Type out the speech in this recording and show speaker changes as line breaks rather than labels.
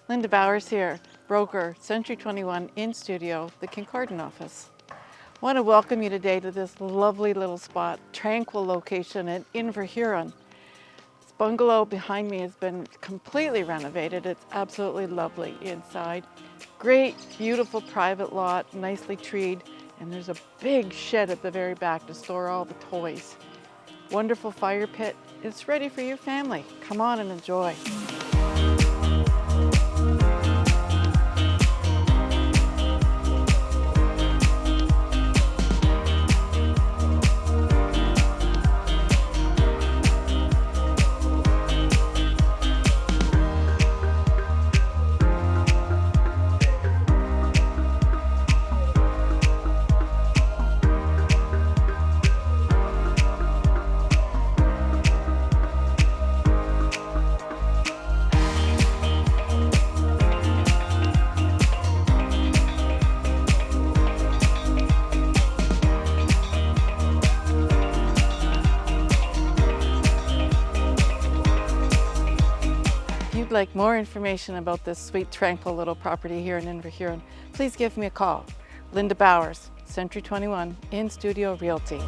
Linda Bowers here, broker, Century 21 in studio, the Kincardine office. I want to welcome you today to this lovely little spot, tranquil location at Inverhuron. This bungalow behind me has been completely renovated. It's absolutely lovely inside. Great, beautiful private lot, nicely treed, and there's a big shed at the very back to store all the toys. Wonderful fire pit. It's ready for your family. Come on and enjoy. If you'd like more information about this sweet, tranquil little property here in Inverhuron, please give me a call. Linda Bowers, Century 21 in Studio Realty.